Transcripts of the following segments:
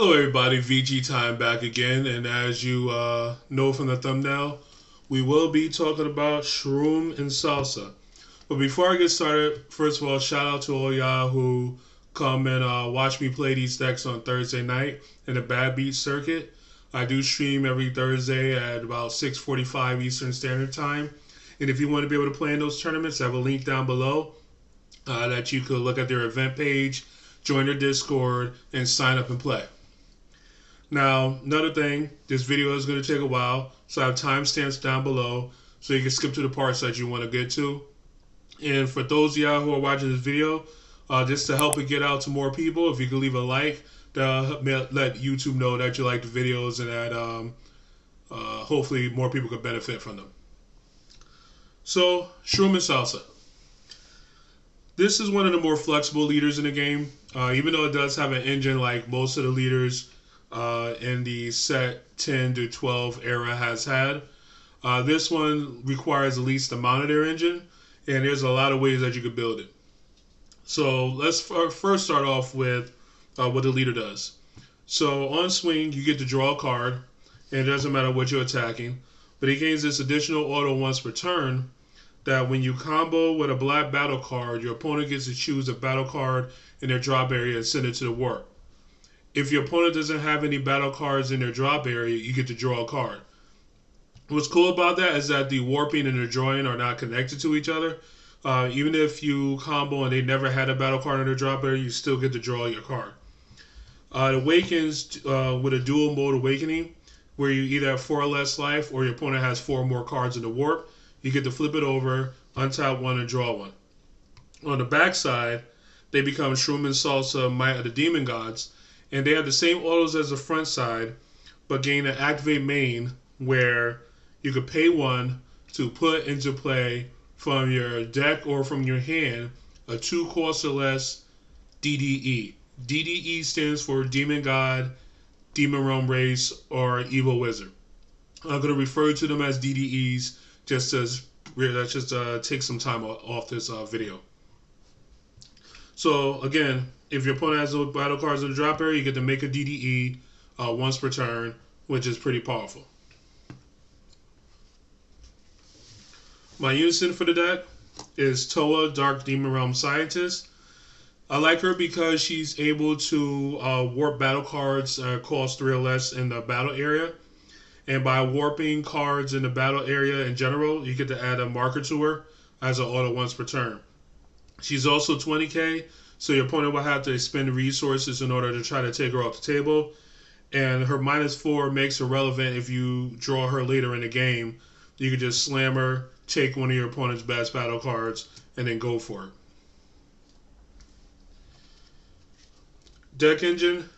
Hello everybody, VG Time back again, and as you know from the thumbnail, we will be talking about Shroom and Salsa. But before I get started, first of all, shout out to all y'all who come and watch me play these decks on Thursday night in the Bad Beat circuit. I do stream every Thursday at about 6:45 Eastern Standard Time. And if you want to be able to play in those tournaments, I have a link down below that you could look at their event page, join their Discord, and sign up and play. Now, another thing, this video is going to take a while, so I have timestamps down below so you can skip to the parts that you want to get to. And for those of y'all who are watching this video, just to help it get out to more people, if you could leave a like, that'll let YouTube know that you like the videos and that hopefully more people could benefit from them. So, Shroom and Salsa. This is one of the more flexible leaders in the game, even though it does have an engine like most of the leaders in the set 10 to 12 era has had. This one requires the least amount of their engine, and there's a lot of ways that you could build it. So let's first start off with what the leader does. So on swing, you get to draw a card, and it doesn't matter what you're attacking, but he gains this additional auto once per turn that when you combo with a black battle card, your opponent gets to choose a battle card in their drop area and send it to the warp. If your opponent doesn't have any battle cards in their drop area, you get to draw a card. What's cool about that is that the warping and the drawing are not connected to each other. Even if you combo and they never had a battle card in their drop area, you still get to draw your card. It awakens with a dual mode awakening, where you either have 4 or less life or your opponent has 4 more cards in the warp. You get to flip it over, untap one, and draw one. On the backside, they become Shroom and Salsa, Might of the Demon Gods, and they have the same autos as the front side, but gain an activate main where you could pay 1 to put into play from your deck or from your hand a 2 cost or less DDE. DDE stands for Demon God, Demon Realm Race, or Evil Wizard. I'm going to refer to them as DDEs just to take some time off this video. So again, if your opponent has no battle cards in the drop area, you get to make a DDE once per turn, which is pretty powerful. My unison for the deck is Toa, Dark Demon Realm Scientist. I like her because she's able to warp battle cards cost 3 or less in the battle area. And by warping cards in the battle area in general, you get to add a marker to her as an auto once per turn. She's also 20k, so your opponent will have to expend resources in order to try to take her off the table. And her -4 makes her relevant if you draw her later in the game. You can just slam her, take one of your opponent's best battle cards, and then go for it. Deck engine,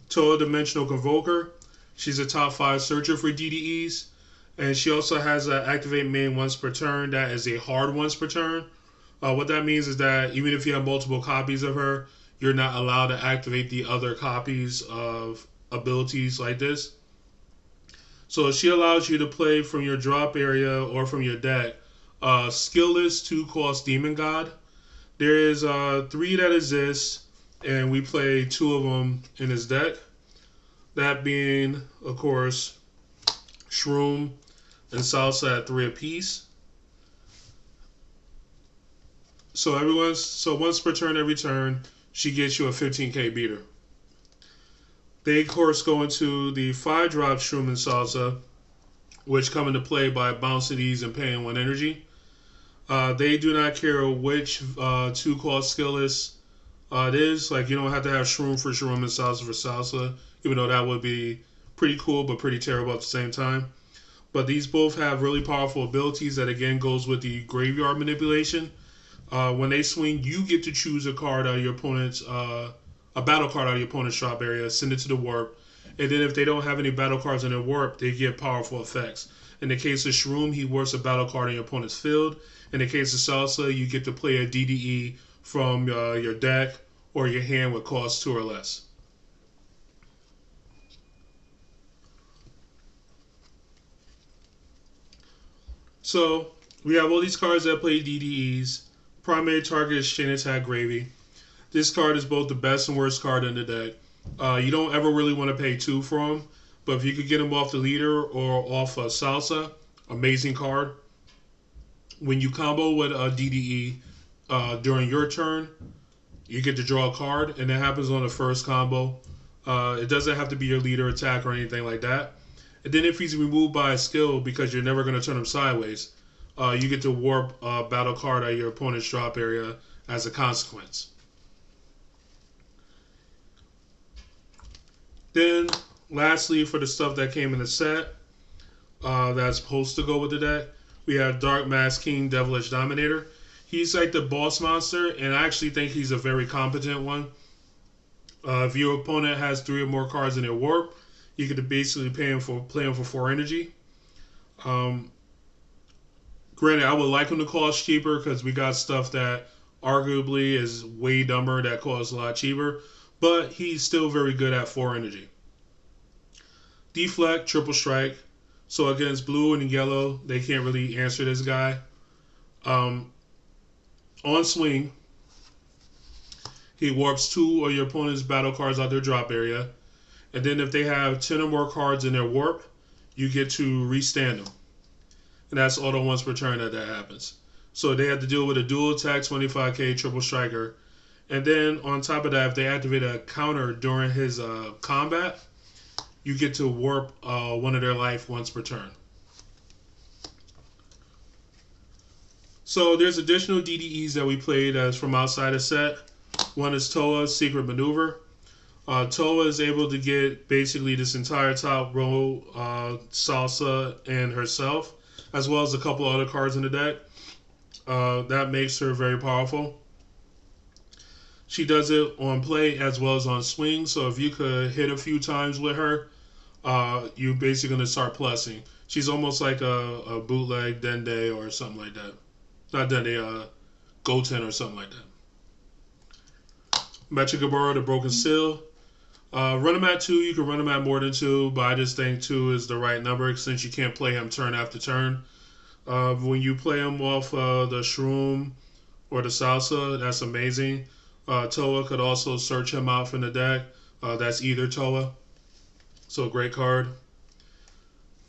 Toa Dimensional Convoker. She's a top 5 searcher for DDEs, and she also has an activate main once per turn that is a hard once per turn. What that means is that even if you have multiple copies of her, you're not allowed to activate the other copies of abilities like this. So she allows you to play from your drop area or from your deck skillless 2 cost Demon God. There is 3 that exist, and we play 2 of them in this deck. That being, of course, Shroom and Salsa at 3 apiece. So once per turn, every turn, she gets you a 15k beater. They, of course, go into the 5-drop Shroom and Salsa, which come into play by bouncing these and paying 1 energy. They do not care which 2 cost skillless it is. Like, you don't have to have Shroom for Shroom and Salsa for Salsa, even though that would be pretty cool but pretty terrible at the same time. But these both have really powerful abilities that again goes with the graveyard manipulation. When they swing, you get to choose a card out of your opponent's a battle card out of your opponent's drop area, send it to the warp, and then if they don't have any battle cards in their warp, they get powerful effects. In the case of Shroom, he warps a battle card in your opponent's field. In the case of Salsa, you get to play a DDE from your deck or your hand with cost 2 or less. So we have all these cards that play DDEs. Primary target is Chain Attack Gravy. This card is both the best and worst card in the deck. You don't ever really want to pay 2 for him, but if you could get him off the leader or off Salsa, amazing card. When you combo with a DDE during your turn, you get to draw a card, and it happens on the first combo. It doesn't have to be your leader attack or anything like that. And then if he's removed by a skill because you're never going to turn him sideways, you get to warp a battle card out of your opponent's drop area as a consequence. Then, lastly, for the stuff that came in the set that's supposed to go with the deck, we have Dark Mask King Devilish Dominator. He's like the boss monster, and I actually think he's a very competent one. If your opponent has 3 or more cards in their warp, you could basically play him for 4 energy. Granted, I would like him to cost cheaper because we got stuff that arguably is way dumber that costs a lot cheaper, but he's still very good at 4 energy. Deflect, triple strike. So against blue and yellow, they can't really answer this guy. On swing, he warps 2 of your opponent's battle cards out their drop area. And then if they have 10 or more cards in their warp, you get to restand them. And that's auto once per turn that happens. So they have to deal with a dual attack 25k triple striker. And then on top of that, if they activate a counter during his combat, you get to warp 1 of their life once per turn. So there's additional DDEs that we played as from outside the set. One is Toa's Secret Maneuver. Toa is able to get basically this entire top row, Salsa and herself, as well as a couple other cards in the deck. That makes her very powerful. She does it on play as well as on swing, so if you could hit a few times with her, you're basically going to start plussing. She's almost like a bootleg Dende or something like that. Not Dende, Goten or something like that. Mechagabura, the Broken Seal. Run him at 2. You can run him at more than 2, but I just think 2 is the right number since you can't play him turn after turn. When you play him off the Shroom or the Salsa, that's amazing. Toa could also search him out from the deck. That's either Toa. So great card.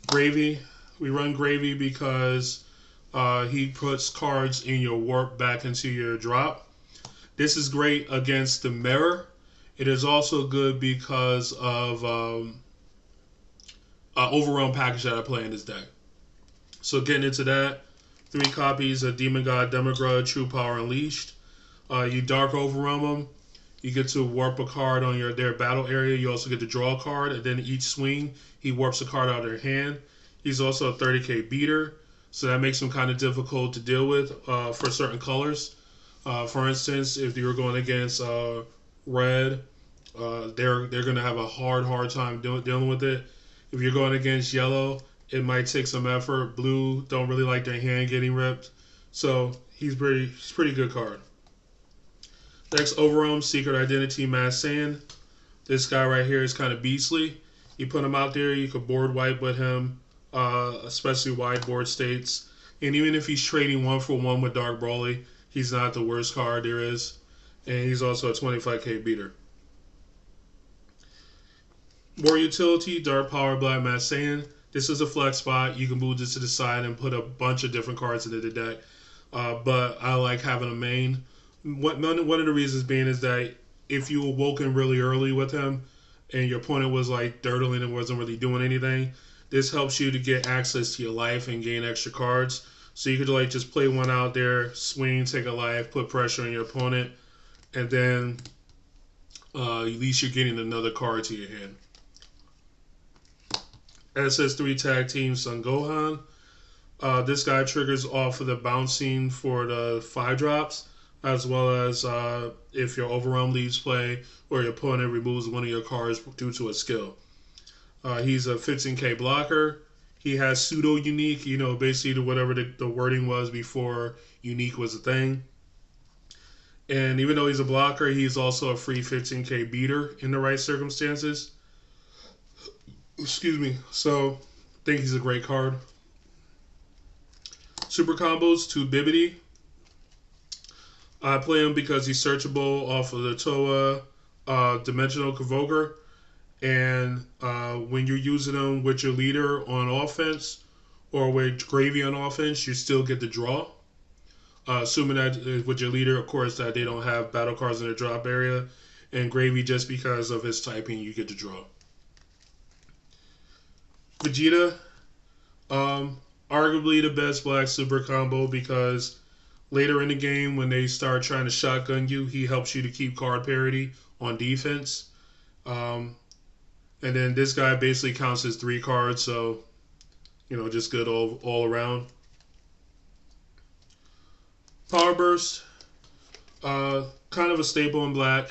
Gravy. We run Gravy because he puts cards in your warp back into your drop. This is great against the mirror. It is also good because of Overwhelm package that I play in this deck. So getting into that, 3 copies of Demon God Demigrud True Power Unleashed. You Dark Overwhelm them. You get to warp a card on their battle area. You also get to draw a card, and then each swing, he warps a card out of their hand. He's also a 30k beater, so that makes him kind of difficult to deal with for certain colors. For instance, if you're going against red, they're going to have a hard time dealing with it. If you're going against yellow, it might take some effort. Blue don't really like their hand getting ripped, so he's pretty good card. Next, Overwhelm Secret Identity Mass Sand. This guy right here is kind of beastly. You put him out there, you could board wipe with him, especially wide board states. And even if he's trading 1-for-1 with Dark Brawly, he's not the worst card there is. And he's also a 25k beater. More utility, Dark Power Black Mass Sand. This is a flex spot. You can move this to the side and put a bunch of different cards into the deck. But I like having a main. One of the reasons being is that if you awoken really early with him and your opponent was like dirtling and wasn't really doing anything, this helps you to get access to your life and gain extra cards. So you could like just play one out there, swing, take a life, put pressure on your opponent, and then at least you're getting another card to your hand. SS3 Tag Team Son Gohan. This guy triggers off of the bouncing for the 5 drops, as well as if your Overwhelm leaves play or your opponent removes one of your cards due to a skill. He's a 15k blocker. He has pseudo unique, basically whatever the wording was before unique was a thing. And even though he's a blocker, he's also a free 15k beater in the right circumstances. Excuse me. So I think he's a great card. Super combos to Bibbidi. I play him because he's searchable off of the Toa, Dimensional Convoker, and when you're using them with your leader on offense or with Gravy on offense, you still get the draw. Assuming that with your leader, of course, that they don't have battle cards in their drop area, and Gravy, just because of his typing, you get to draw. Vegeta, arguably the best black super combo, because later in the game when they start trying to shotgun you, he helps you to keep card parity on defense. And then this guy basically counts as 3 cards, so just good all around. Power Burst, kind of a staple in black.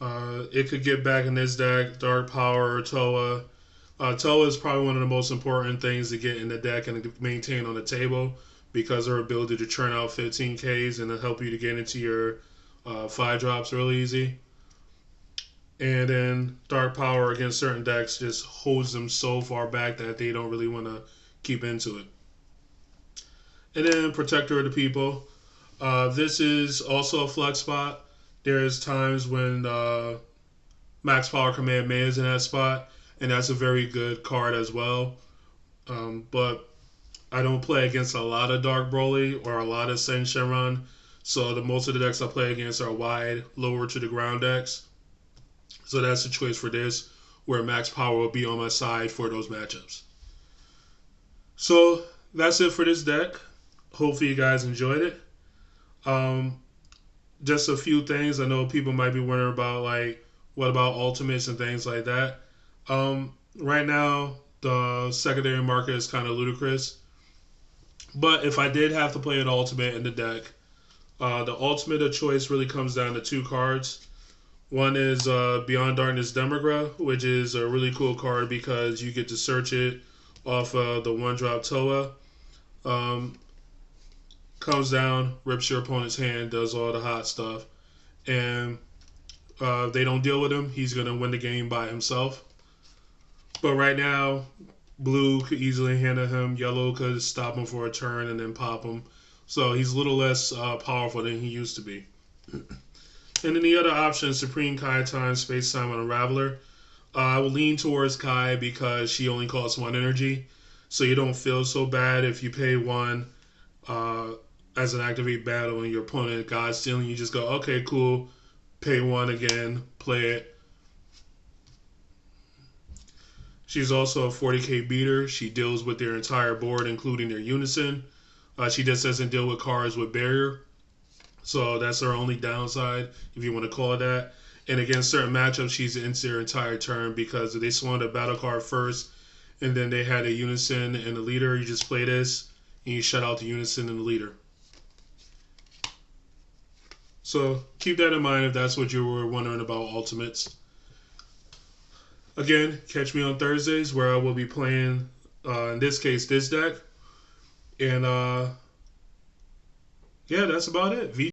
It could get back in this deck. Dark Power or Toa. Toa is probably one of the most important things to get in the deck and to maintain on the table, because her ability to churn out 15Ks and to help you to get into your 5 drops really easy. And then Dark Power against certain decks just holds them so far back that they don't really want to keep into it. And then Protector of the People. This is also a flex spot. There's times when Max Power Kamehameha is in that spot, and that's a very good card as well. But I don't play against a lot of Dark Broly or a lot of Sen Shenron, so most of the decks I play against are wide, lower to the ground decks. So that's the choice for this, where Max Power will be on my side for those matchups. So that's it for this deck. Hopefully you guys enjoyed it. Just a few things. I know people might be wondering about, like, what about ultimates and things like that. Right now, the secondary market is kind of ludicrous. But if I did have to play an ultimate in the deck, the ultimate of choice really comes down to 2 cards. One is Beyond Darkness Demagra, which is a really cool card because you get to search it off the 1-drop Toa. Comes down, rips your opponent's hand, does all the hot stuff. And they don't deal with him. He's going to win the game by himself. But right now, blue could easily handle him. Yellow could stop him for a turn and then pop him. So he's a little less powerful than he used to be. And then the other option is Supreme Kai Time, Space Time Unraveler. I will lean towards Kai because she only costs 1 energy. So you don't feel so bad if you pay 1 as an activate battle and your opponent God stealing. You just go, okay, cool. Pay 1 again, play it. She's also a 40k beater. She deals with their entire board, including their unison. She just doesn't deal with cards with barrier. So that's her only downside, if you want to call it that. And against certain matchups, she's into their entire turn because they spawned a battle card first, and then they had a unison and a leader. You just play this, and you shut out the unison and the leader. So keep that in mind if that's what you were wondering about ultimates. Again, catch me on Thursdays where I will be playing, in this case, this deck. And yeah, that's about it.